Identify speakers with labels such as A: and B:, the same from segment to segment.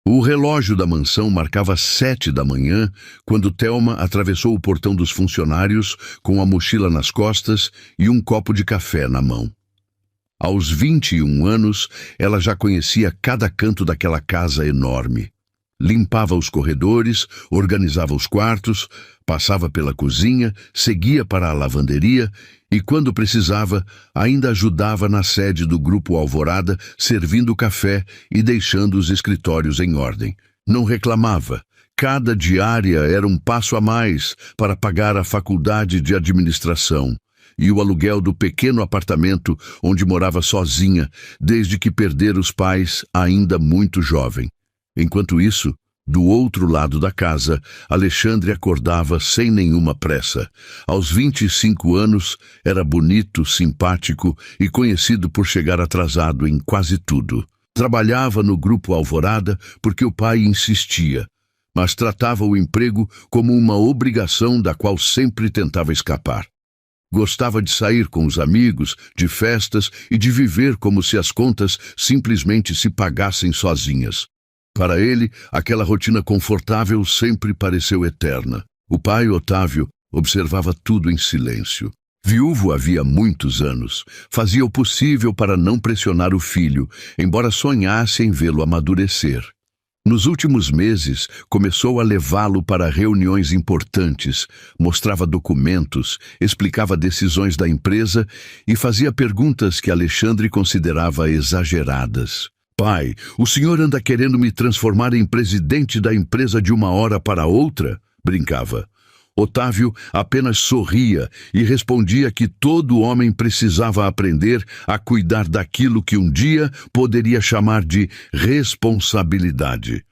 A: O relógio da mansão marcava 7 da manhã quando Thelma atravessou o portão dos funcionários com a mochila nas costas e um copo de café na mão. Aos 21 anos, ela já conhecia cada canto daquela casa enorme. Limpava os corredores, organizava os quartos, passava pela cozinha, seguia para a lavanderia e, quando precisava, ainda ajudava na sede do Grupo Alvorada, servindo café e deixando os escritórios em ordem. Não reclamava. Cada diária era um passo a mais para pagar a faculdade de administração e o aluguel do pequeno apartamento onde morava sozinha, desde que perdera os pais ainda muito jovem. Enquanto isso, do outro lado da casa, Alexandre acordava sem nenhuma pressa. Aos 25 anos, era bonito, simpático e conhecido por chegar atrasado em quase tudo. Trabalhava no Grupo Alvorada porque o pai insistia, mas tratava o emprego como uma obrigação da qual sempre tentava escapar. Gostava de sair com os amigos, de festas e de viver como se as contas simplesmente se pagassem sozinhas. Para ele, aquela rotina confortável sempre pareceu eterna. O pai, Otávio, observava tudo em silêncio. Viúvo havia muitos anos, fazia o possível para não pressionar o filho, embora sonhasse em vê-lo amadurecer. Nos últimos meses, começou a levá-lo para reuniões importantes, mostrava documentos, explicava decisões da empresa e fazia perguntas que Alexandre considerava exageradas. Pai, o senhor anda querendo me transformar em presidente da empresa de uma hora para outra? Brincava. Otávio apenas sorria e respondia que todo homem precisava aprender a cuidar daquilo que um dia poderia chamar de responsabilidade.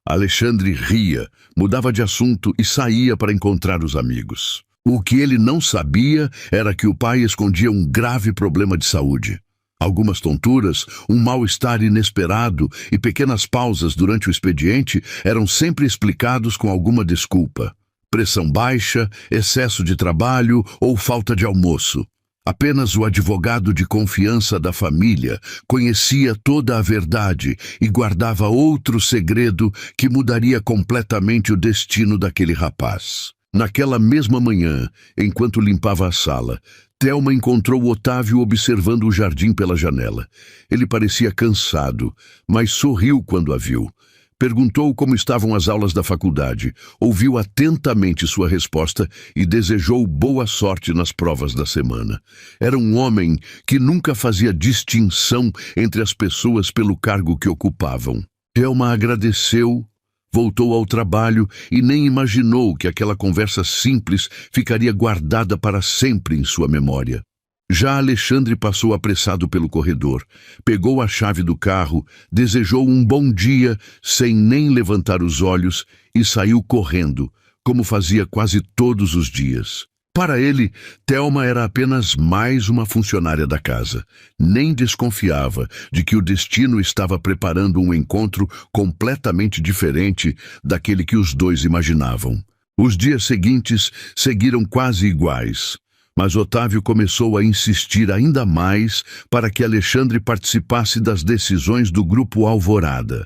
A: Alexandre ria, mudava de assunto e saía para encontrar os amigos. O que ele não sabia era que o pai escondia um grave problema de saúde. Algumas tonturas, um mal-estar inesperado e pequenas pausas durante o expediente eram sempre explicados com alguma desculpa. Pressão baixa, excesso de trabalho ou falta de almoço. Apenas o advogado de confiança da família conhecia toda a verdade e guardava outro segredo que mudaria completamente o destino daquele rapaz. Naquela mesma manhã, enquanto limpava a sala, Thelma encontrou Otávio observando o jardim pela janela. Ele parecia cansado, mas sorriu quando a viu. Perguntou como estavam as aulas da faculdade, ouviu atentamente sua resposta e desejou boa sorte nas provas da semana. Era um homem que nunca fazia distinção entre as pessoas pelo cargo que ocupavam. Thelma agradeceu, voltou ao trabalho e nem imaginou que aquela conversa simples ficaria guardada para sempre em sua memória. Já Alexandre passou apressado pelo corredor, pegou a chave do carro, desejou um bom dia sem nem levantar os olhos e saiu correndo, como fazia quase todos os dias. Para ele, Thelma era apenas mais uma funcionária da casa. Nem desconfiava de que o destino estava preparando um encontro completamente diferente daquele que os dois imaginavam. Os dias seguintes seguiram quase iguais. Mas Otávio começou a insistir ainda mais para que Alexandre participasse das decisões do Grupo Alvorada.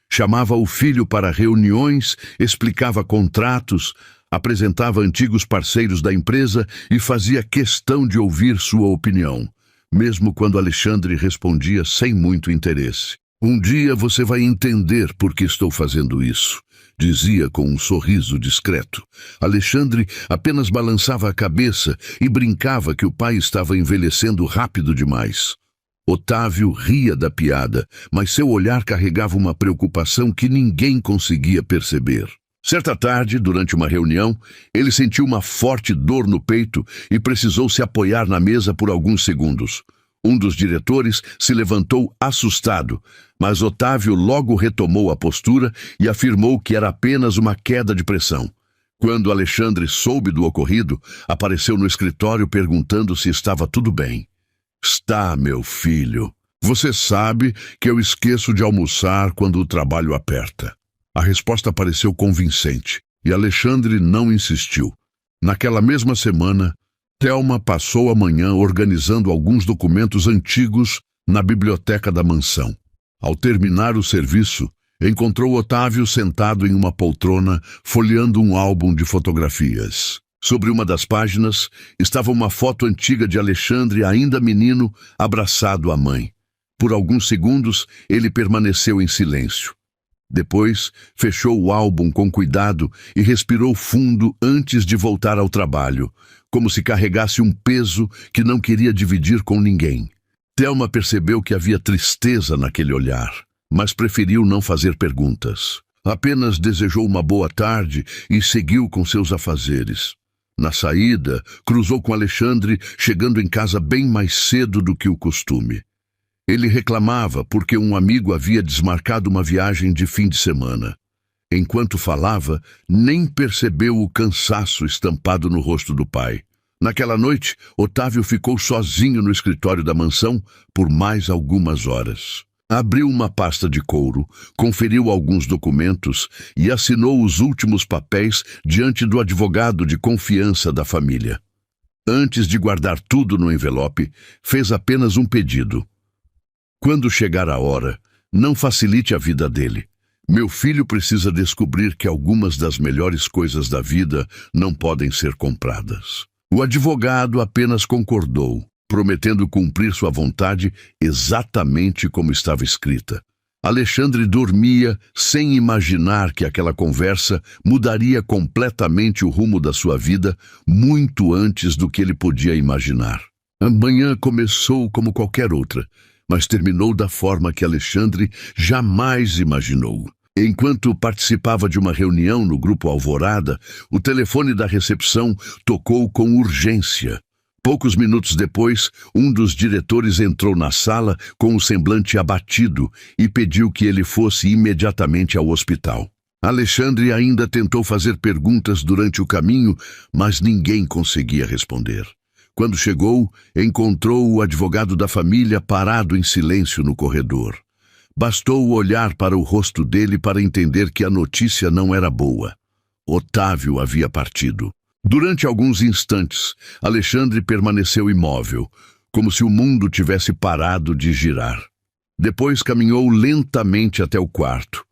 A: Chamava o filho para reuniões, explicava contratos, apresentava antigos parceiros da empresa e fazia questão de ouvir sua opinião, mesmo quando Alexandre respondia sem muito interesse. Um dia você vai entender por que estou fazendo isso, dizia com um sorriso discreto. Alexandre apenas balançava a cabeça e brincava que o pai estava envelhecendo rápido demais. Otávio ria da piada, mas seu olhar carregava uma preocupação que ninguém conseguia perceber. Certa tarde, durante uma reunião, ele sentiu uma forte dor no peito e precisou se apoiar na mesa por alguns segundos. Um dos diretores se levantou assustado, mas Otávio logo retomou a postura e afirmou que era apenas uma queda de pressão. Quando Alexandre soube do ocorrido, apareceu no escritório perguntando se estava tudo bem. Está, meu filho. Você sabe que eu esqueço de almoçar quando o trabalho aperta. A resposta pareceu convincente e Alexandre não insistiu. Naquela mesma semana, Thelma passou a manhã organizando alguns documentos antigos na biblioteca da mansão. Ao terminar o serviço, Encontrou Otávio sentado em uma poltrona, folheando um álbum de fotografias. Sobre uma das páginas estava uma foto antiga de Alexandre, ainda menino, abraçado à mãe. Por alguns segundos, ele permaneceu em silêncio. Depois, fechou o álbum com cuidado e respirou fundo antes de voltar ao trabalho, como se carregasse um peso que não queria dividir com ninguém. Thelma percebeu que havia tristeza naquele olhar, mas preferiu não fazer perguntas. Apenas desejou uma boa tarde e seguiu com seus afazeres. Na saída, cruzou com Alexandre, chegando em casa bem mais cedo do que o costume. Ele reclamava porque um amigo havia desmarcado uma viagem de fim de semana. Enquanto falava, nem percebeu o cansaço estampado no rosto do pai. Naquela noite, Otávio ficou sozinho no escritório da mansão por mais algumas horas. Abriu uma pasta de couro, conferiu alguns documentos e assinou os últimos papéis diante do advogado de confiança da família. Antes de guardar tudo no envelope, fez apenas um pedido. Quando chegar a hora, não facilite a vida dele. Meu filho precisa descobrir que algumas das melhores coisas da vida não podem ser compradas. O advogado apenas concordou, prometendo cumprir sua vontade exatamente como estava escrita. Alexandre dormia sem imaginar que aquela conversa mudaria completamente o rumo da sua vida muito antes do que ele podia imaginar. A manhã começou como qualquer outra, mas terminou da forma que Alexandre jamais imaginou. Enquanto participava de uma reunião no Grupo Alvorada, o telefone da recepção tocou com urgência. Poucos minutos depois, um dos diretores entrou na sala com o semblante abatido e pediu que ele fosse imediatamente ao hospital. Alexandre ainda tentou fazer perguntas durante o caminho, mas ninguém conseguia responder. Quando chegou, encontrou o advogado da família parado em silêncio no corredor. Bastou olhar para o rosto dele para entender que a notícia não era boa. Otávio havia partido. Durante alguns instantes, Alexandre permaneceu imóvel, como se o mundo tivesse parado de girar. Depois caminhou lentamente até o quarto.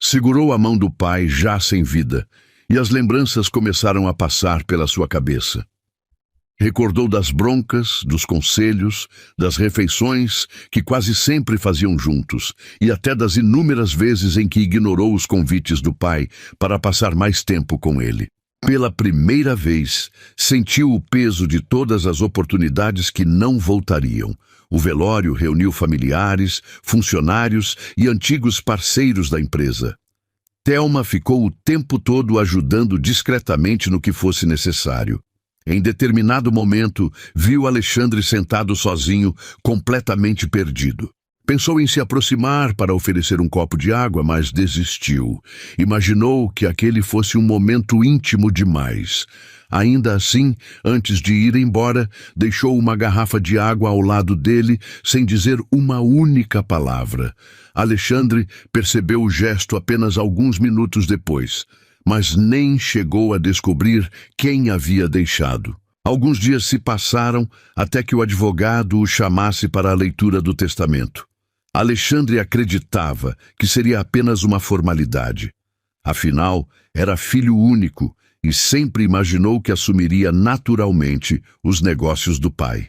A: Segurou a mão do pai, já sem vida, e as lembranças começaram a passar pela sua cabeça. Recordou das broncas, dos conselhos, das refeições que quase sempre faziam juntos, e até das inúmeras vezes em que ignorou os convites do pai para passar mais tempo com ele. Pela primeira vez, sentiu o peso de todas as oportunidades que não voltariam. O velório reuniu familiares, funcionários e antigos parceiros da empresa. Thelma ficou o tempo todo ajudando discretamente no que fosse necessário. Em determinado momento, viu Alexandre sentado sozinho, completamente perdido. Pensou em se aproximar para oferecer um copo de água, mas desistiu. Imaginou que aquele fosse um momento íntimo demais. Ainda assim, antes de ir embora, deixou uma garrafa de água ao lado dele, sem dizer uma única palavra. Alexandre percebeu o gesto apenas alguns minutos depois, mas nem chegou a descobrir quem havia deixado. Alguns dias se passaram até que o advogado o chamasse para a leitura do testamento. Alexandre acreditava que seria apenas uma formalidade. Afinal, era filho único e sempre imaginou que assumiria naturalmente os negócios do pai.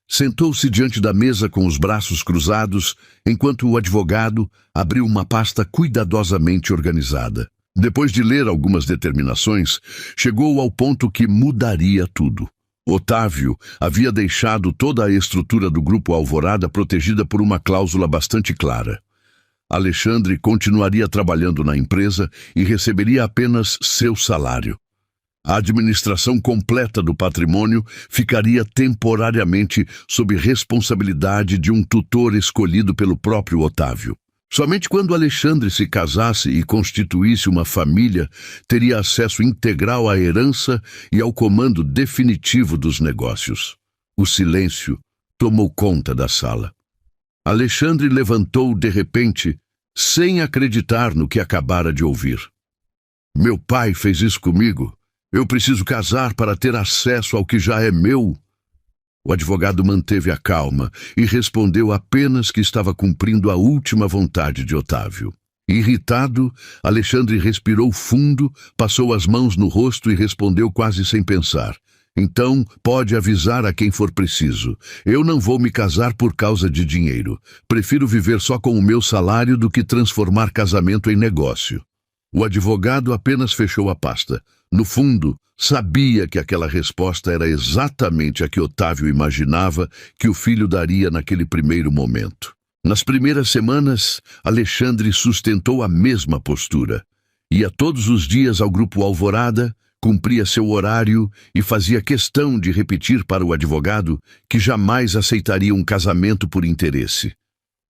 A: Sentou-se diante da mesa com os braços cruzados, enquanto o advogado abriu uma pasta cuidadosamente organizada. Depois de ler algumas determinações, chegou ao ponto que mudaria tudo. Otávio havia deixado toda a estrutura do Grupo Alvorada protegida por uma cláusula bastante clara. Alexandre continuaria trabalhando na empresa e receberia apenas seu salário. A administração completa do patrimônio ficaria temporariamente sob responsabilidade de um tutor escolhido pelo próprio Otávio. Somente quando Alexandre se casasse e constituísse uma família, teria acesso integral à herança e ao comando definitivo dos negócios. O silêncio tomou conta da sala. Alexandre levantou de repente, sem acreditar no que acabara de ouvir. Meu pai fez isso comigo. Eu preciso casar para ter acesso ao que já é meu. O advogado manteve a calma e respondeu apenas que estava cumprindo a última vontade de Otávio. Irritado, Alexandre respirou fundo, passou as mãos no rosto e respondeu quase sem pensar. Então, pode avisar a quem for preciso. Eu não vou me casar por causa de dinheiro. Prefiro viver só com o meu salário do que transformar casamento em negócio. O advogado apenas fechou a pasta. No fundo, sabia que aquela resposta era exatamente a que Otávio imaginava que o filho daria naquele primeiro momento. Nas primeiras semanas, Alexandre sustentou a mesma postura. Ia todos os dias ao Grupo Alvorada, cumpria seu horário e fazia questão de repetir para o advogado que jamais aceitaria um casamento por interesse.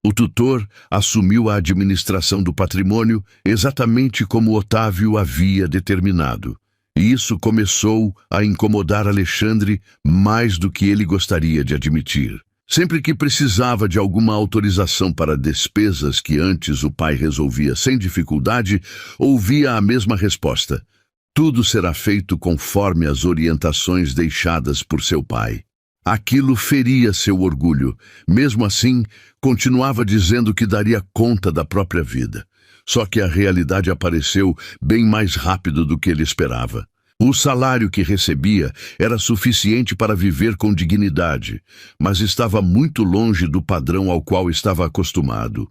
A: O tutor assumiu a administração do patrimônio exatamente como Otávio havia determinado. E isso começou a incomodar Alexandre mais do que ele gostaria de admitir. Sempre que precisava de alguma autorização para despesas que antes o pai resolvia sem dificuldade, ouvia a mesma resposta. Tudo será feito conforme as orientações deixadas por seu pai. Aquilo feria seu orgulho. Mesmo assim, continuava dizendo que daria conta da própria vida. Só que a realidade apareceu bem mais rápido do que ele esperava. O salário que recebia era suficiente para viver com dignidade, mas estava muito longe do padrão ao qual estava acostumado.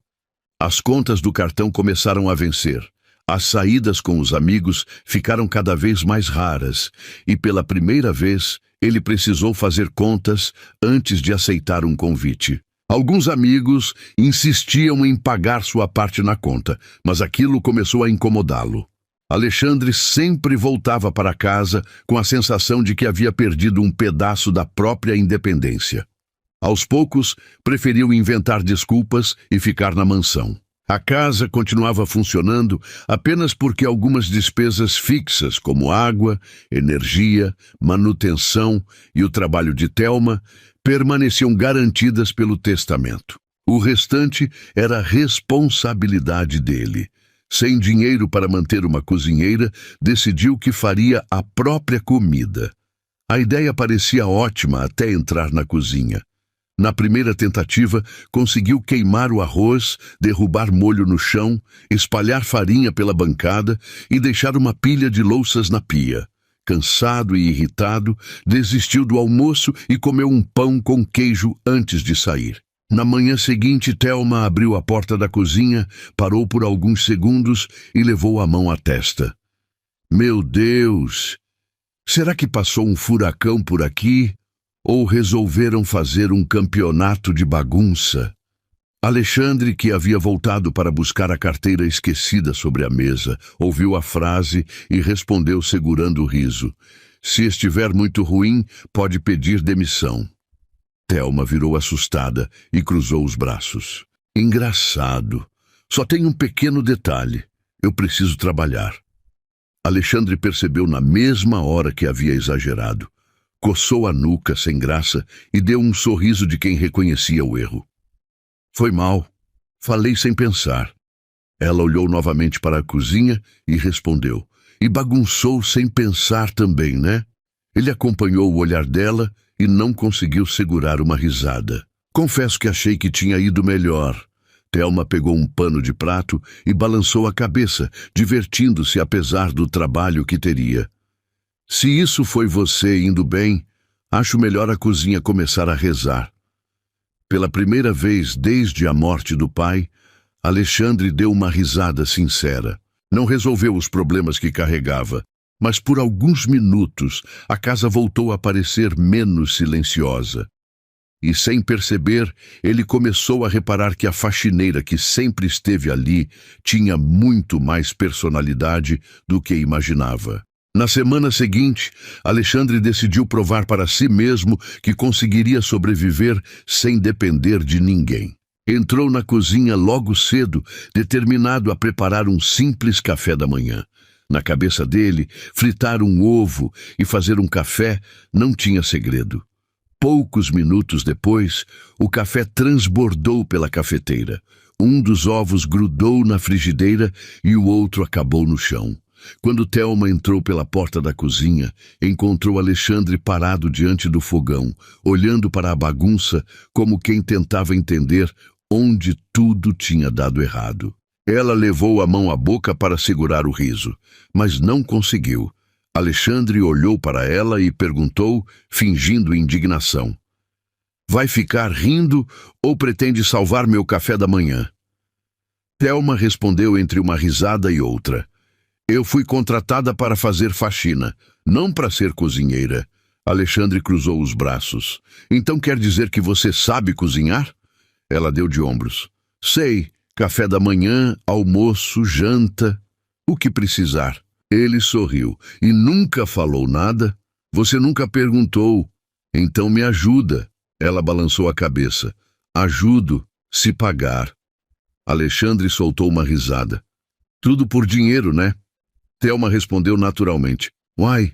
A: As contas do cartão começaram a vencer. As saídas com os amigos ficaram cada vez mais raras, e pela primeira vez ele precisou fazer contas antes de aceitar um convite. Alguns amigos insistiam em pagar sua parte na conta, mas aquilo começou a incomodá-lo. Alexandre sempre voltava para casa com a sensação de que havia perdido um pedaço da própria independência. Aos poucos, preferiu inventar desculpas e ficar na mansão. A casa continuava funcionando apenas porque algumas despesas fixas, como água, energia, manutenção e o trabalho de Thelma, permaneciam garantidas pelo testamento. O restante era responsabilidade dele. Sem dinheiro para manter uma cozinheira, decidiu que faria a própria comida. A ideia parecia ótima até entrar na cozinha. Na primeira tentativa, conseguiu queimar o arroz, derrubar molho no chão, espalhar farinha pela bancada e deixar uma pilha de louças na pia. Cansado e irritado, desistiu do almoço e comeu um pão com queijo antes de sair. Na manhã seguinte, Thelma abriu a porta da cozinha, parou por alguns segundos e levou a mão à testa. Meu Deus! Será que passou um furacão por aqui? Ou resolveram fazer um campeonato de bagunça? Alexandre, que havia voltado para buscar a carteira esquecida sobre a mesa, ouviu a frase e respondeu segurando o riso. Se estiver muito ruim, pode pedir demissão. Thelma virou assustada e cruzou os braços. Engraçado. Só tem um pequeno detalhe. Eu preciso trabalhar. Alexandre percebeu na mesma hora que havia exagerado. Coçou a nuca sem graça e deu um sorriso de quem reconhecia o erro. Foi mal. Falei sem pensar. Ela olhou novamente para a cozinha e respondeu. E bagunçou sem pensar também, né? Ele acompanhou o olhar dela e não conseguiu segurar uma risada. Confesso que achei que tinha ido melhor. Thelma pegou um pano de prato e balançou a cabeça, divertindo-se apesar do trabalho que teria. Se isso foi você indo bem, acho melhor a cozinha começar a rezar. Pela primeira vez desde a morte do pai, Alexandre deu uma risada sincera. Não resolveu os problemas que carregava, mas por alguns minutos a casa voltou a parecer menos silenciosa. E sem perceber, ele começou a reparar que a faxineira que sempre esteve ali tinha muito mais personalidade do que imaginava. Na semana seguinte, Alexandre decidiu provar para si mesmo que conseguiria sobreviver sem depender de ninguém. Entrou na cozinha logo cedo, determinado a preparar um simples café da manhã. Na cabeça dele, fritar um ovo e fazer um café não tinha segredo. Poucos minutos depois, o café transbordou pela cafeteira. Um dos ovos grudou na frigideira e o outro acabou no chão. Quando Thelma entrou pela porta da cozinha, encontrou Alexandre parado diante do fogão, olhando para a bagunça como quem tentava entender onde tudo tinha dado errado. Ela levou a mão à boca para segurar o riso, mas não conseguiu. Alexandre olhou para ela e perguntou, fingindo indignação: vai ficar rindo ou pretende salvar meu café da manhã? Thelma respondeu entre uma risada e outra: eu fui contratada para fazer faxina, não para ser cozinheira. Alexandre cruzou os braços. Então quer dizer que você sabe cozinhar? Ela deu de ombros. Sei, café da manhã, almoço, janta, o que precisar. Ele sorriu. E nunca falou nada? Você nunca perguntou. Então me ajuda. Ela balançou a cabeça. Ajudo, se pagar. Alexandre soltou uma risada. Tudo por dinheiro, né? Thelma respondeu naturalmente. Uai,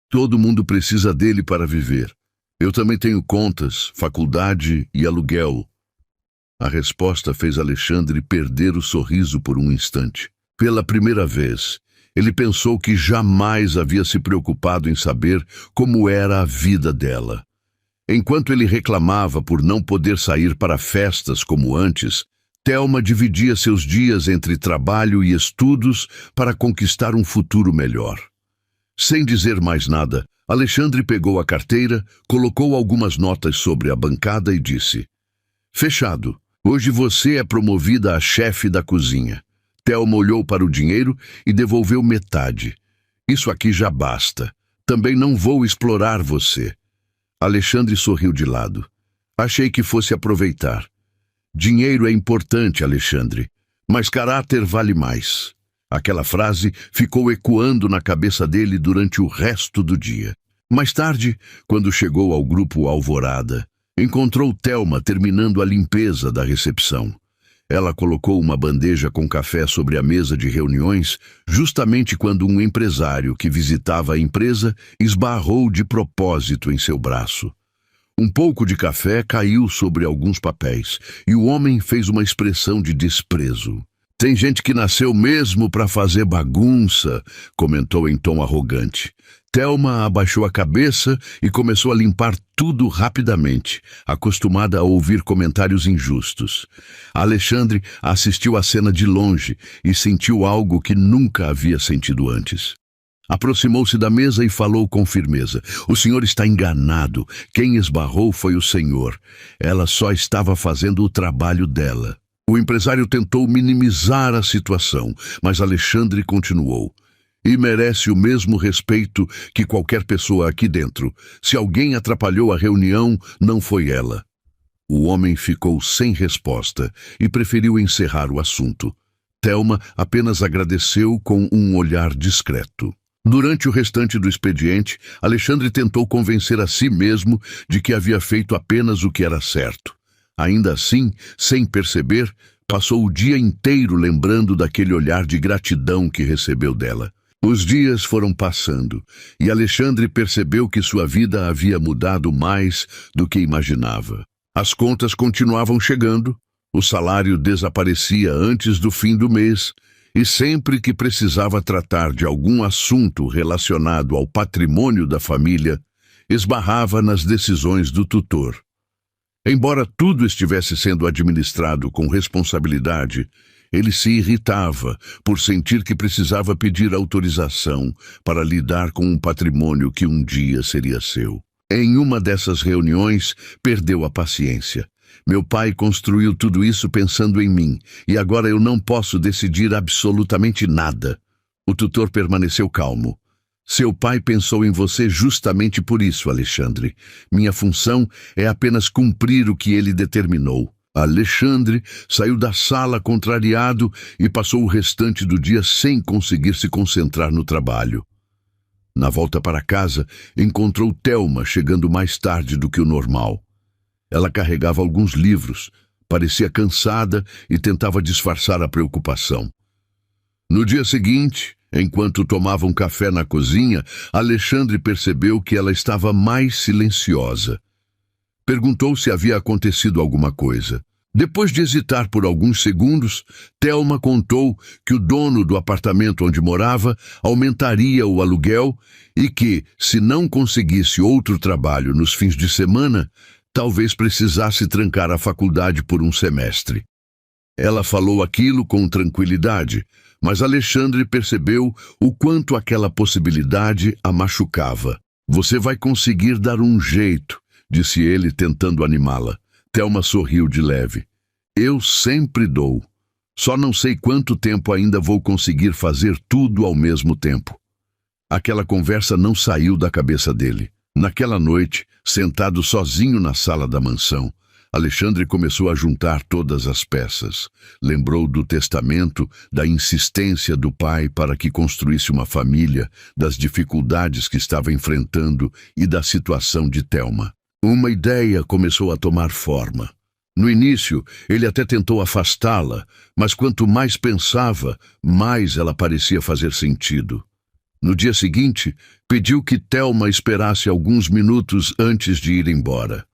A: todo mundo precisa dele para viver. Eu também tenho contas, faculdade e aluguel. A resposta fez Alexandre perder o sorriso por um instante. Pela primeira vez, ele pensou que jamais havia se preocupado em saber como era a vida dela. Enquanto ele reclamava por não poder sair para festas como antes, Thelma dividia seus dias entre trabalho e estudos para conquistar um futuro melhor. Sem dizer mais nada, Alexandre pegou a carteira, colocou algumas notas sobre a bancada e disse: fechado. Hoje você é promovida a chefe da cozinha. Thelma olhou para o dinheiro e devolveu metade. Isso aqui já basta. Também não vou explorar você. Alexandre sorriu de lado. Achei que fosse aproveitar. Dinheiro é importante, Alexandre, mas caráter vale mais. Aquela frase ficou ecoando na cabeça dele durante o resto do dia. Mais tarde, quando chegou ao grupo Alvorada, encontrou Thelma terminando a limpeza da recepção. Ela colocou uma bandeja com café sobre a mesa de reuniões, justamente quando um empresário que visitava a empresa esbarrou de propósito em seu braço. Um pouco de café caiu sobre alguns papéis, e o homem fez uma expressão de desprezo. Tem gente que nasceu mesmo para fazer bagunça, comentou em tom arrogante. Thelma abaixou a cabeça e começou a limpar tudo rapidamente, acostumada a ouvir comentários injustos. Alexandre assistiu à cena de longe e sentiu algo que nunca havia sentido antes. Aproximou-se da mesa e falou com firmeza. O senhor está enganado. Quem esbarrou foi o senhor. Ela só estava fazendo o trabalho dela. O empresário tentou minimizar a situação, mas Alexandre continuou. E merece o mesmo respeito que qualquer pessoa aqui dentro. Se alguém atrapalhou a reunião, não foi ela. O homem ficou sem resposta e preferiu encerrar o assunto. Thelma apenas agradeceu com um olhar discreto. Durante o restante do expediente, Alexandre tentou convencer a si mesmo de que havia feito apenas o que era certo. Ainda assim, sem perceber, passou o dia inteiro lembrando daquele olhar de gratidão que recebeu dela. Os dias foram passando, e Alexandre percebeu que sua vida havia mudado mais do que imaginava. As contas continuavam chegando, o salário desaparecia antes do fim do mês, e sempre que precisava tratar de algum assunto relacionado ao patrimônio da família, esbarrava nas decisões do tutor. Embora tudo estivesse sendo administrado com responsabilidade, ele se irritava por sentir que precisava pedir autorização para lidar com um patrimônio que um dia seria seu. Em uma dessas reuniões, perdeu a paciência. Meu pai construiu tudo isso pensando em mim, e agora eu não posso decidir absolutamente nada. O tutor permaneceu calmo. Seu pai pensou em você justamente por isso, Alexandre. Minha função é apenas cumprir o que ele determinou. Alexandre saiu da sala contrariado e passou o restante do dia sem conseguir se concentrar no trabalho. Na volta para casa, encontrou Thelma chegando mais tarde do que o normal. Ela carregava alguns livros, parecia cansada e tentava disfarçar a preocupação. No dia seguinte, enquanto tomavam café na cozinha, Alexandre percebeu que ela estava mais silenciosa. Perguntou se havia acontecido alguma coisa. Depois de hesitar por alguns segundos, Thelma contou que o dono do apartamento onde morava aumentaria o aluguel e que, se não conseguisse outro trabalho nos fins de semana, talvez precisasse trancar a faculdade por um semestre. Ela falou aquilo com tranquilidade, mas Alexandre percebeu o quanto aquela possibilidade a machucava. Você vai conseguir dar um jeito, disse ele, tentando animá-la. Thelma sorriu de leve. Eu sempre dou. Só não sei quanto tempo ainda vou conseguir fazer tudo ao mesmo tempo. Aquela conversa não saiu da cabeça dele. Naquela noite, sentado sozinho na sala da mansão, Alexandre começou a juntar todas as peças. Lembrou do testamento, da insistência do pai para que construísse uma família, das dificuldades que estava enfrentando e da situação de Thelma. Uma ideia começou a tomar forma. No início, ele até tentou afastá-la, mas quanto mais pensava, mais ela parecia fazer sentido. No dia seguinte, pediu que Thelma esperasse alguns minutos antes de ir embora.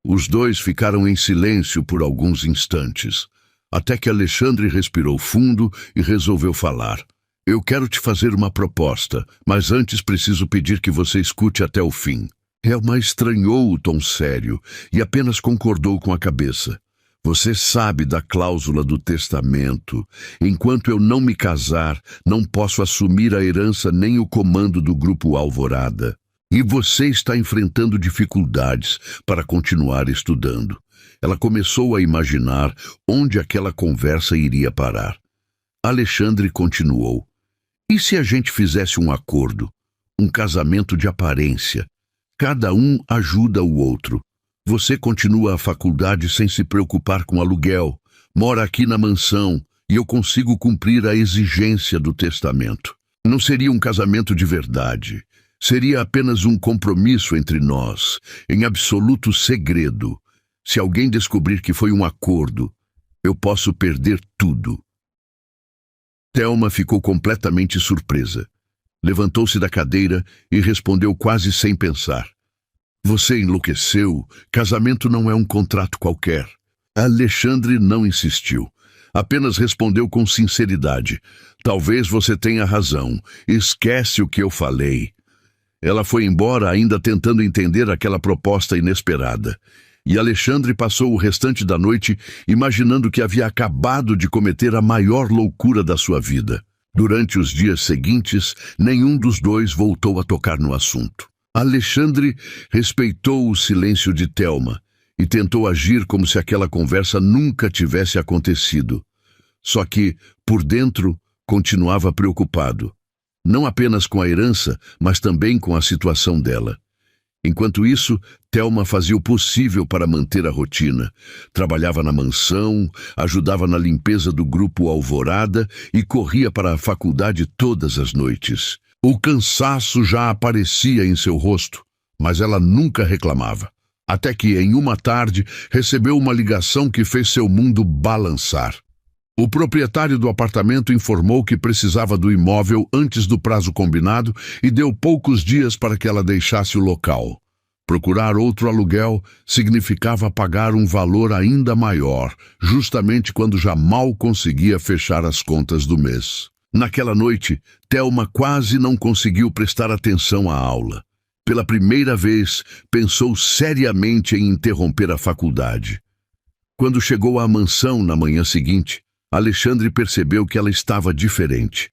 A: Os dois ficaram em silêncio por alguns instantes, até que Alexandre respirou fundo e resolveu falar. Eu quero te fazer uma proposta, mas antes preciso pedir que você escute até o fim. Thelma estranhou o tom sério e apenas concordou com a cabeça. Você sabe da cláusula do testamento. Enquanto eu não me casar, não posso assumir a herança nem o comando do Grupo Alvorada. E você está enfrentando dificuldades para continuar estudando. Ela começou a imaginar onde aquela conversa iria parar. Alexandre continuou. E se a gente fizesse um acordo? Um casamento de aparência? Cada um ajuda o outro. Você continua a faculdade sem se preocupar com aluguel, mora aqui na mansão e eu consigo cumprir a exigência do testamento. Não seria um casamento de verdade. Seria apenas um compromisso entre nós, em absoluto segredo. Se alguém descobrir que foi um acordo, eu posso perder tudo. Thelma ficou completamente surpresa. Levantou-se da cadeira e respondeu quase sem pensar. Você enlouqueceu. Casamento não é um contrato qualquer. Alexandre não insistiu. Apenas respondeu com sinceridade. Talvez você tenha razão. Esquece o que eu falei. Ela foi embora ainda tentando entender aquela proposta inesperada. E Alexandre passou o restante da noite imaginando que havia acabado de cometer a maior loucura da sua vida. Durante os dias seguintes, nenhum dos dois voltou a tocar no assunto. Alexandre respeitou o silêncio de Thelma e tentou agir como se aquela conversa nunca tivesse acontecido. Só que, por dentro, continuava preocupado. Não apenas com a herança, mas também com a situação dela. Enquanto isso, Thelma fazia o possível para manter a rotina. Trabalhava na mansão, ajudava na limpeza do Grupo Alvorada e corria para a faculdade todas as noites. O cansaço já aparecia em seu rosto, mas ela nunca reclamava. Até que, em uma tarde, recebeu uma ligação que fez seu mundo balançar. O proprietário do apartamento informou que precisava do imóvel antes do prazo combinado e deu poucos dias para que ela deixasse o local. Procurar outro aluguel significava pagar um valor ainda maior, justamente quando já mal conseguia fechar as contas do mês. Naquela noite, Thelma quase não conseguiu prestar atenção à aula. Pela primeira vez, pensou seriamente em interromper a faculdade. Quando chegou à mansão na manhã seguinte, Alexandre percebeu que ela estava diferente.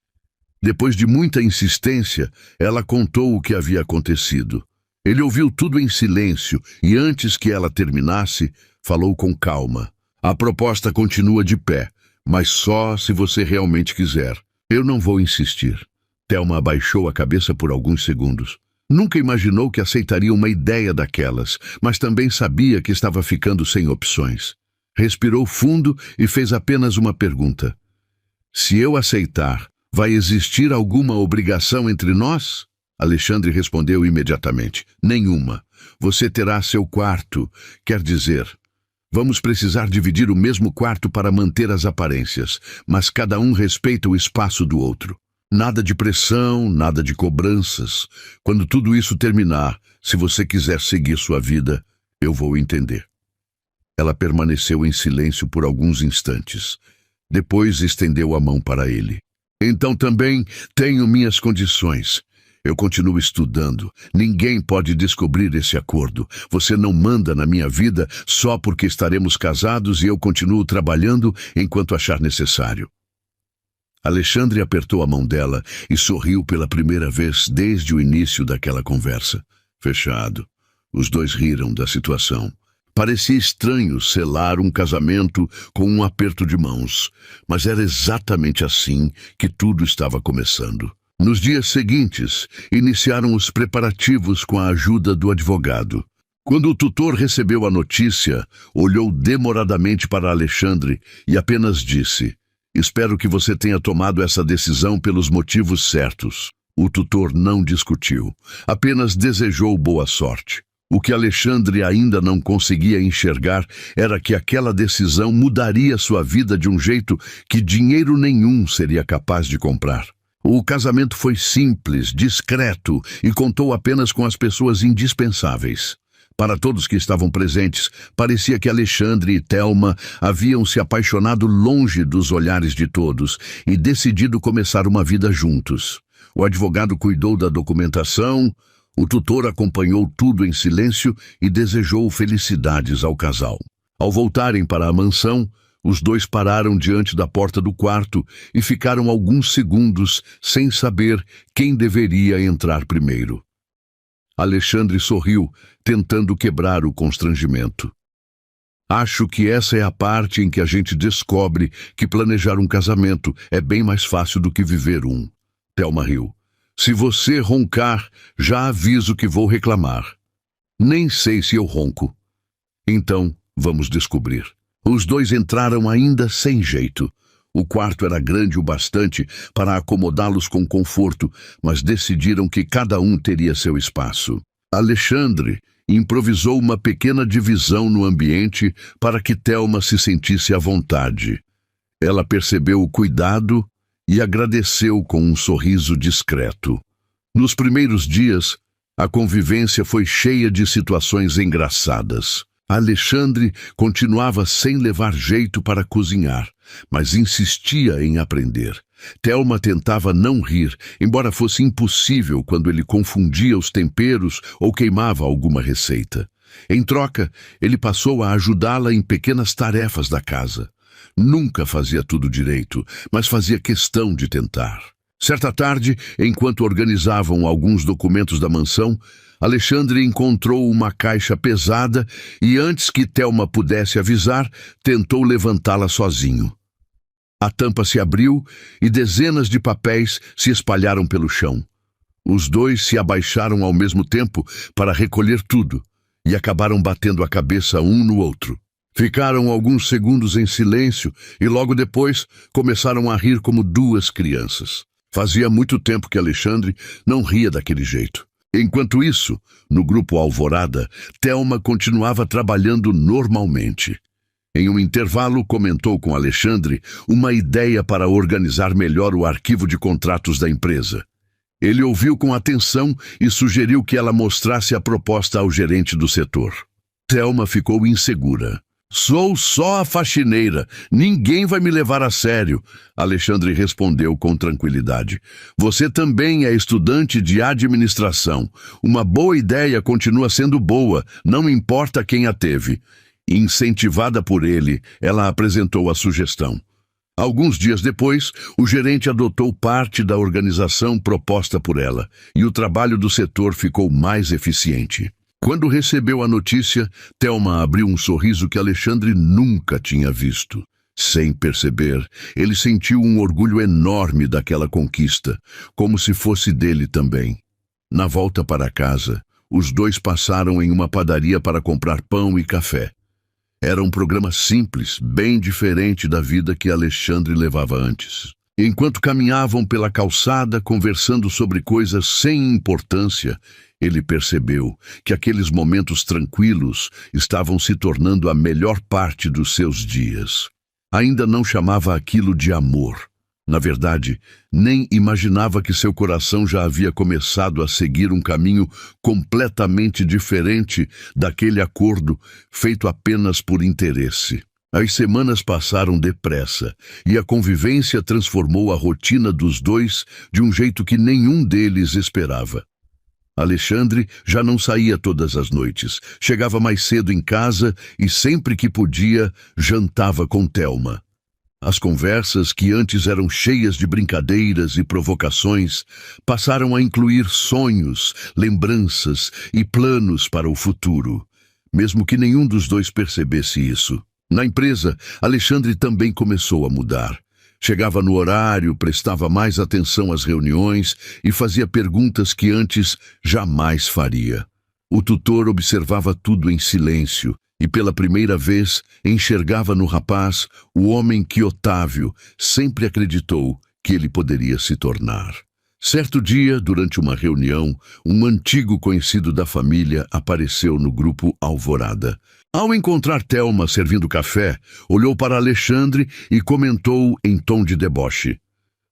A: Depois de muita insistência, ela contou o que havia acontecido. Ele ouviu tudo em silêncio e, antes que ela terminasse, falou com calma. A proposta continua de pé, mas só se você realmente quiser. Eu não vou insistir. Thelma abaixou a cabeça por alguns segundos. Nunca imaginou que aceitaria uma ideia daquelas, mas também sabia que estava ficando sem opções. Respirou fundo e fez apenas uma pergunta. Se eu aceitar, vai existir alguma obrigação entre nós? Alexandre respondeu imediatamente. Nenhuma. Você terá seu quarto. Quer dizer, vamos precisar dividir o mesmo quarto para manter as aparências, mas cada um respeita o espaço do outro. Nada de pressão, nada de cobranças. Quando tudo isso terminar, se você quiser seguir sua vida, eu vou entender. Ela permaneceu em silêncio por alguns instantes. Depois estendeu a mão para ele. Então também tenho minhas condições. Eu continuo estudando. Ninguém pode descobrir esse acordo. Você não manda na minha vida só porque estaremos casados e eu continuo trabalhando enquanto achar necessário. Alexandre apertou a mão dela e sorriu pela primeira vez desde o início daquela conversa. Fechado. Os dois riram da situação. Parecia estranho selar um casamento com um aperto de mãos, mas era exatamente assim que tudo estava começando. Nos dias seguintes, iniciaram os preparativos com a ajuda do advogado. Quando o tutor recebeu a notícia, olhou demoradamente para Alexandre e apenas disse: "Espero que você tenha tomado essa decisão pelos motivos certos." O tutor não discutiu, apenas desejou boa sorte. O que Alexandre ainda não conseguia enxergar era que aquela decisão mudaria sua vida de um jeito que dinheiro nenhum seria capaz de comprar. O casamento foi simples, discreto e contou apenas com as pessoas indispensáveis. Para todos que estavam presentes, parecia que Alexandre e Thelma haviam se apaixonado longe dos olhares de todos e decidido começar uma vida juntos. O advogado cuidou da documentação, o tutor acompanhou tudo em silêncio e desejou felicidades ao casal. Ao voltarem para a mansão, os dois pararam diante da porta do quarto e ficaram alguns segundos sem saber quem deveria entrar primeiro. Alexandre sorriu, tentando quebrar o constrangimento. "Acho que essa é a parte em que a gente descobre que planejar um casamento é bem mais fácil do que viver um." Thelma riu. "Se você roncar, já aviso que vou reclamar." "Nem sei se eu ronco." "Então, vamos descobrir." Os dois entraram ainda sem jeito. O quarto era grande o bastante para acomodá-los com conforto, mas decidiram que cada um teria seu espaço. Alexandre improvisou uma pequena divisão no ambiente para que Thelma se sentisse à vontade. Ela percebeu o cuidado e agradeceu com um sorriso discreto. Nos primeiros dias, a convivência foi cheia de situações engraçadas. Alexandre continuava sem levar jeito para cozinhar, mas insistia em aprender. Thelma tentava não rir, embora fosse impossível quando ele confundia os temperos ou queimava alguma receita. Em troca, ele passou a ajudá-la em pequenas tarefas da casa. Nunca fazia tudo direito, mas fazia questão de tentar. Certa tarde, enquanto organizavam alguns documentos da mansão, Alexandre encontrou uma caixa pesada e, antes que Thelma pudesse avisar, tentou levantá-la sozinho. A tampa se abriu e dezenas de papéis se espalharam pelo chão. Os dois se abaixaram ao mesmo tempo para recolher tudo e acabaram batendo a cabeça um no outro. Ficaram alguns segundos em silêncio e logo depois começaram a rir como duas crianças. Fazia muito tempo que Alexandre não ria daquele jeito. Enquanto isso, no grupo Alvorada, Thelma continuava trabalhando normalmente. Em um intervalo, comentou com Alexandre uma ideia para organizar melhor o arquivo de contratos da empresa. Ele ouviu com atenção e sugeriu que ela mostrasse a proposta ao gerente do setor. Thelma ficou insegura. "Sou só a faxineira, ninguém vai me levar a sério." Alexandre respondeu com tranquilidade. "Você também é estudante de administração. Uma boa ideia continua sendo boa, não importa quem a teve." Incentivada por ele, ela apresentou a sugestão. Alguns dias depois, o gerente adotou parte da organização proposta por ela, e o trabalho do setor ficou mais eficiente. Quando recebeu a notícia, Thelma abriu um sorriso que Alexandre nunca tinha visto. Sem perceber, ele sentiu um orgulho enorme daquela conquista, como se fosse dele também. Na volta para casa, os dois passaram em uma padaria para comprar pão e café. Era um programa simples, bem diferente da vida que Alexandre levava antes. Enquanto caminhavam pela calçada, conversando sobre coisas sem importância, ele percebeu que aqueles momentos tranquilos estavam se tornando a melhor parte dos seus dias. Ainda não chamava aquilo de amor. Na verdade, nem imaginava que seu coração já havia começado a seguir um caminho completamente diferente daquele acordo feito apenas por interesse. As semanas passaram depressa e a convivência transformou a rotina dos dois de um jeito que nenhum deles esperava. Alexandre já não saía todas as noites, chegava mais cedo em casa e sempre que podia, jantava com Thelma. As conversas, que antes eram cheias de brincadeiras e provocações, passaram a incluir sonhos, lembranças e planos para o futuro, mesmo que nenhum dos dois percebesse isso. Na empresa, Alexandre também começou a mudar. Chegava no horário, prestava mais atenção às reuniões e fazia perguntas que antes jamais faria. O tutor observava tudo em silêncio e, pela primeira vez, enxergava no rapaz o homem que Otávio sempre acreditou que ele poderia se tornar. Certo dia, durante uma reunião, um antigo conhecido da família apareceu no grupo Alvorada. Ao encontrar Thelma servindo café, olhou para Alexandre e comentou em tom de deboche: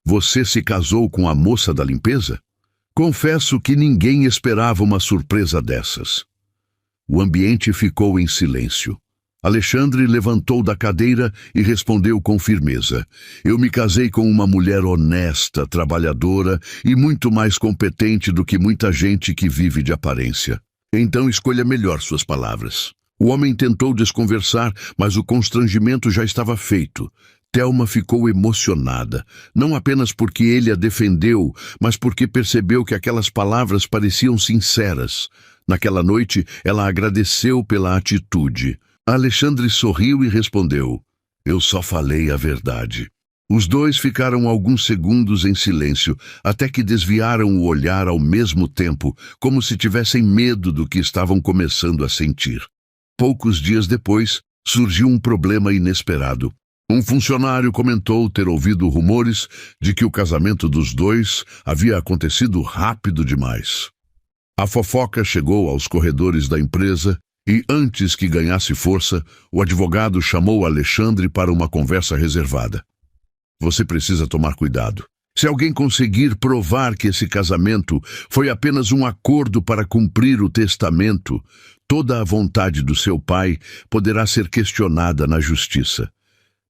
A: "Você se casou com a moça da limpeza?" Confesso que ninguém esperava uma surpresa dessas. O ambiente ficou em silêncio. Alexandre levantou da cadeira e respondeu com firmeza: "Eu me casei com uma mulher honesta, trabalhadora e muito mais competente do que muita gente que vive de aparência. Então escolha melhor suas palavras." O homem tentou desconversar, mas o constrangimento já estava feito. Thelma ficou emocionada, não apenas porque ele a defendeu, mas porque percebeu que aquelas palavras pareciam sinceras. Naquela noite, ela agradeceu pela atitude. Alexandre sorriu e respondeu: "Eu só falei a verdade." Os dois ficaram alguns segundos em silêncio, até que desviaram o olhar ao mesmo tempo, como se tivessem medo do que estavam começando a sentir. Poucos dias depois, surgiu um problema inesperado. Um funcionário comentou ter ouvido rumores de que o casamento dos dois havia acontecido rápido demais. A fofoca chegou aos corredores da empresa e, antes que ganhasse força, o advogado chamou Alexandre para uma conversa reservada. "Você precisa tomar cuidado. Se alguém conseguir provar que esse casamento foi apenas um acordo para cumprir o testamento, toda a vontade do seu pai poderá ser questionada na justiça.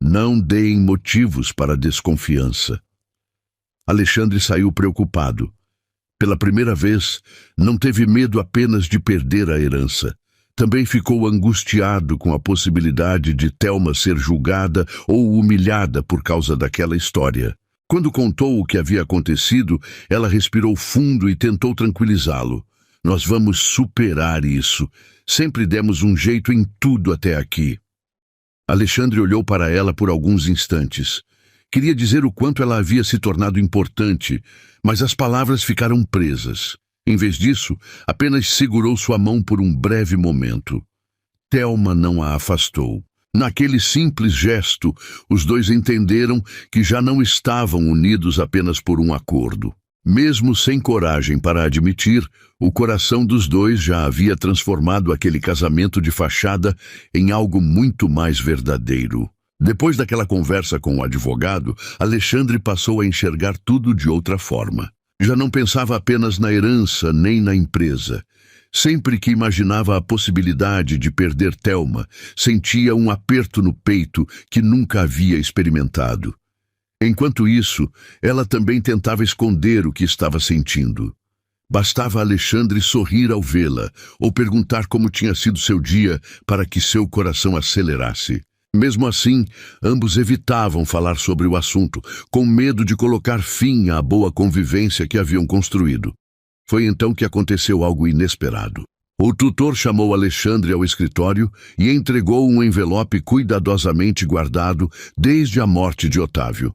A: Não deem motivos para desconfiança." Alexandre saiu preocupado. Pela primeira vez, não teve medo apenas de perder a herança. Também ficou angustiado com a possibilidade de Thelma ser julgada ou humilhada por causa daquela história. Quando contou o que havia acontecido, ela respirou fundo e tentou tranquilizá-lo. "Nós vamos superar isso. Sempre demos um jeito em tudo até aqui." Alexandre olhou para ela por alguns instantes. Queria dizer o quanto ela havia se tornado importante, mas as palavras ficaram presas. Em vez disso, apenas segurou sua mão por um breve momento. Thelma não a afastou. Naquele simples gesto, os dois entenderam que já não estavam unidos apenas por um acordo. Mesmo sem coragem para admitir, o coração dos dois já havia transformado aquele casamento de fachada em algo muito mais verdadeiro. Depois daquela conversa com o advogado, Alexandre passou a enxergar tudo de outra forma. Já não pensava apenas na herança nem na empresa. Sempre que imaginava a possibilidade de perder Thelma, sentia um aperto no peito que nunca havia experimentado. Enquanto isso, ela também tentava esconder o que estava sentindo. Bastava Alexandre sorrir ao vê-la ou perguntar como tinha sido seu dia para que seu coração acelerasse. Mesmo assim, ambos evitavam falar sobre o assunto, com medo de colocar fim à boa convivência que haviam construído. Foi então que aconteceu algo inesperado. O tutor chamou Alexandre ao escritório e entregou um envelope cuidadosamente guardado desde a morte de Otávio.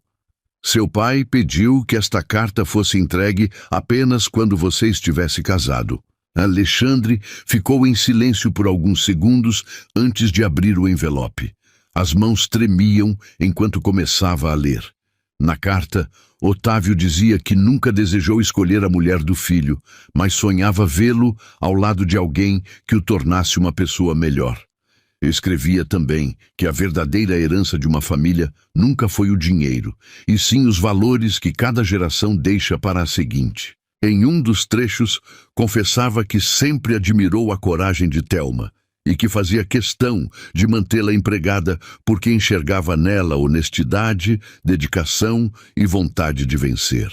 A: "Seu pai pediu que esta carta fosse entregue apenas quando você estivesse casado." Alexandre ficou em silêncio por alguns segundos antes de abrir o envelope. As mãos tremiam enquanto começava a ler. Na carta, Otávio dizia que nunca desejou escolher a mulher do filho, mas sonhava vê-lo ao lado de alguém que o tornasse uma pessoa melhor. Escrevia também que a verdadeira herança de uma família nunca foi o dinheiro, e sim os valores que cada geração deixa para a seguinte. Em um dos trechos, confessava que sempre admirou a coragem de Thelma e que fazia questão de mantê-la empregada porque enxergava nela honestidade, dedicação e vontade de vencer.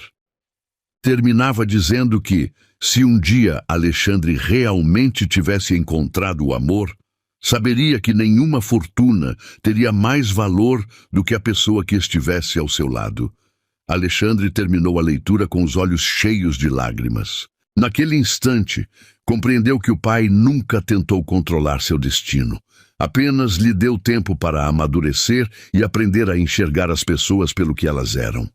A: Terminava dizendo que, se um dia Alexandre realmente tivesse encontrado o amor, saberia que nenhuma fortuna teria mais valor do que a pessoa que estivesse ao seu lado. Alexandre terminou a leitura com os olhos cheios de lágrimas. Naquele instante, compreendeu que o pai nunca tentou controlar seu destino. Apenas lhe deu tempo para amadurecer e aprender a enxergar as pessoas pelo que elas eram.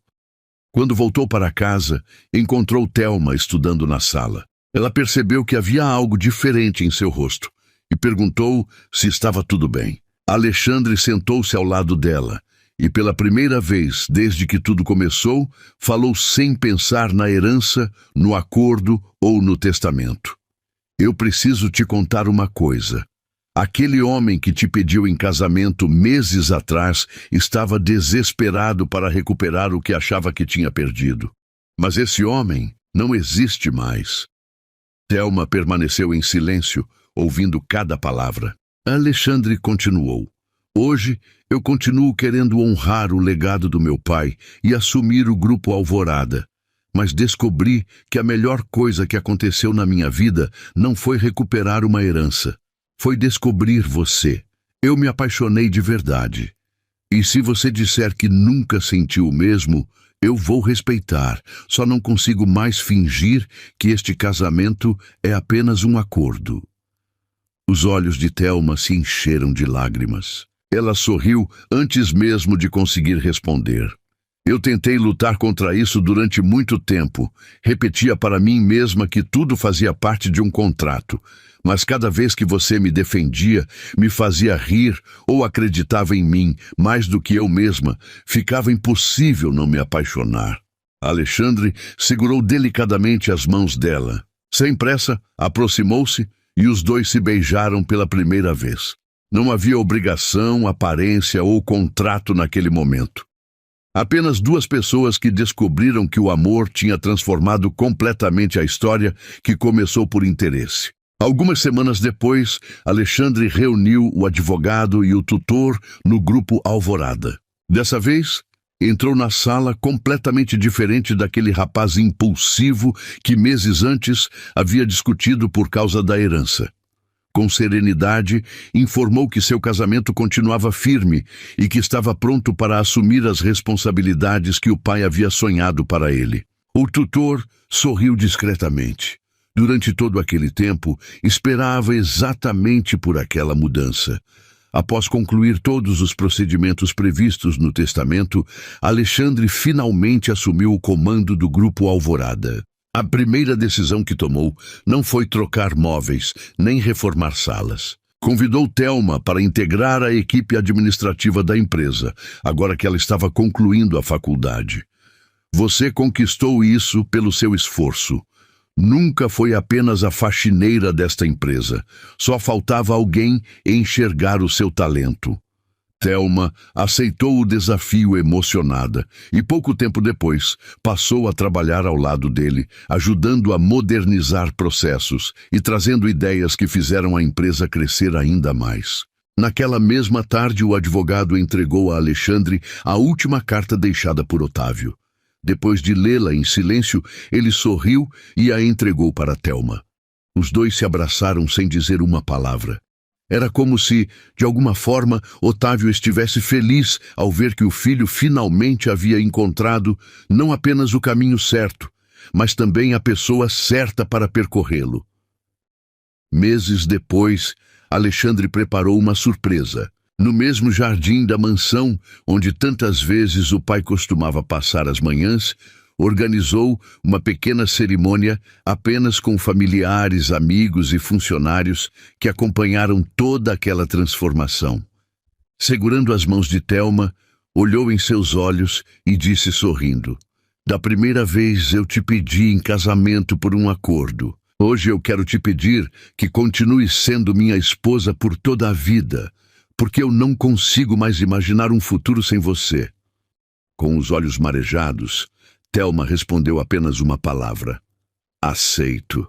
A: Quando voltou para casa, encontrou Thelma estudando na sala. Ela percebeu que havia algo diferente em seu rosto e perguntou se estava tudo bem. Alexandre sentou-se ao lado dela e, pela primeira vez desde que tudo começou, falou sem pensar na herança, no acordo ou no testamento. Eu preciso te contar uma coisa. Aquele homem que te pediu em casamento meses atrás estava desesperado para recuperar o que achava que tinha perdido. Mas esse homem não existe mais. Thelma permaneceu em silêncio, ouvindo cada palavra. Alexandre continuou. Hoje, eu continuo querendo honrar o legado do meu pai e assumir o Grupo Alvorada. Mas descobri que a melhor coisa que aconteceu na minha vida não foi recuperar uma herança. Foi descobrir você. Eu me apaixonei de verdade. E se você disser que nunca sentiu o mesmo, eu vou respeitar. Só não consigo mais fingir que este casamento é apenas um acordo. Os olhos de Thelma se encheram de lágrimas. Ela sorriu antes mesmo de conseguir responder. Eu tentei lutar contra isso durante muito tempo. Repetia para mim mesma que tudo fazia parte de um contrato. Mas cada vez que você me defendia, me fazia rir ou acreditava em mim mais do que eu mesma, ficava impossível não me apaixonar. Alexandre segurou delicadamente as mãos dela. Sem pressa, aproximou-se e os dois se beijaram pela primeira vez. Não havia obrigação, aparência ou contrato naquele momento. Apenas duas pessoas que descobriram que o amor tinha transformado completamente a história que começou por interesse. Algumas semanas depois, Alexandre reuniu o advogado e o tutor no Grupo Alvorada. Dessa vez, entrou na sala completamente diferente daquele rapaz impulsivo que meses antes havia discutido por causa da herança. Com serenidade, informou que seu casamento continuava firme e que estava pronto para assumir as responsabilidades que o pai havia sonhado para ele. O tutor sorriu discretamente. Durante todo aquele tempo, esperava exatamente por aquela mudança. Após concluir todos os procedimentos previstos no testamento, Alexandre finalmente assumiu o comando do Grupo Alvorada. A primeira decisão que tomou não foi trocar móveis, nem reformar salas. Convidou Thelma para integrar a equipe administrativa da empresa, agora que ela estava concluindo a faculdade. Você conquistou isso pelo seu esforço. Nunca foi apenas a faxineira desta empresa. Só faltava alguém enxergar o seu talento. Thelma aceitou o desafio emocionada e pouco tempo depois passou a trabalhar ao lado dele, ajudando a modernizar processos e trazendo ideias que fizeram a empresa crescer ainda mais. Naquela mesma tarde, o advogado entregou a Alexandre a última carta deixada por Otávio. Depois de lê-la em silêncio, ele sorriu e a entregou para Thelma. Os dois se abraçaram sem dizer uma palavra. Era como se, de alguma forma, Otávio estivesse feliz ao ver que o filho finalmente havia encontrado não apenas o caminho certo, mas também a pessoa certa para percorrê-lo. Meses depois, Alexandre preparou uma surpresa. No mesmo jardim da mansão, onde tantas vezes o pai costumava passar as manhãs, organizou uma pequena cerimônia apenas com familiares, amigos e funcionários que acompanharam toda aquela transformação. Segurando as mãos de Thelma, olhou em seus olhos e disse sorrindo: "Da primeira vez eu te pedi em casamento por um acordo. Hoje eu quero te pedir que continue sendo minha esposa por toda a vida, porque eu não consigo mais imaginar um futuro sem você." Com os olhos marejados, Thelma respondeu apenas uma palavra: "Aceito."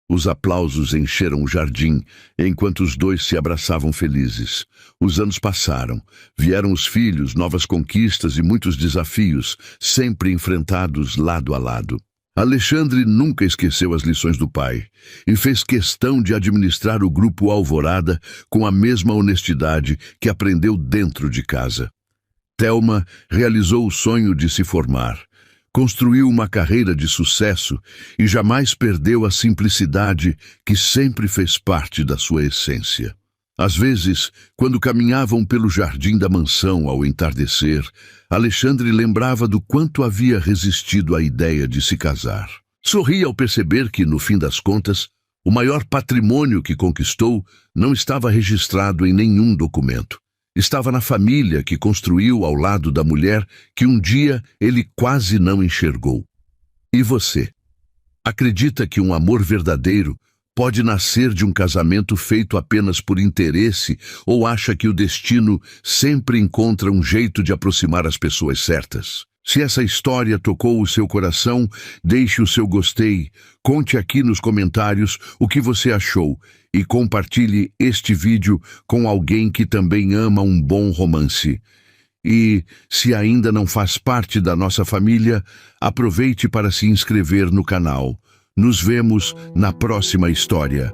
A: Os aplausos encheram o jardim, enquanto os dois se abraçavam felizes. Os anos passaram. Vieram os filhos, novas conquistas e muitos desafios, sempre enfrentados lado a lado. Alexandre nunca esqueceu as lições do pai e fez questão de administrar o grupo Alvorada com a mesma honestidade que aprendeu dentro de casa. Thelma realizou o sonho de se formar. Construiu uma carreira de sucesso e jamais perdeu a simplicidade que sempre fez parte da sua essência. Às vezes, quando caminhavam pelo jardim da mansão ao entardecer, Alexandre lembrava do quanto havia resistido à ideia de se casar. Sorria ao perceber que, no fim das contas, o maior patrimônio que conquistou não estava registrado em nenhum documento. Estava na família que construiu ao lado da mulher que um dia ele quase não enxergou. E você? Acredita que um amor verdadeiro pode nascer de um casamento feito apenas por interesse ou acha que o destino sempre encontra um jeito de aproximar as pessoas certas? Se essa história tocou o seu coração, deixe o seu gostei, conte aqui nos comentários o que você achou e compartilhe este vídeo com alguém que também ama um bom romance. E, se ainda não faz parte da nossa família, aproveite para se inscrever no canal. Nos vemos na próxima história.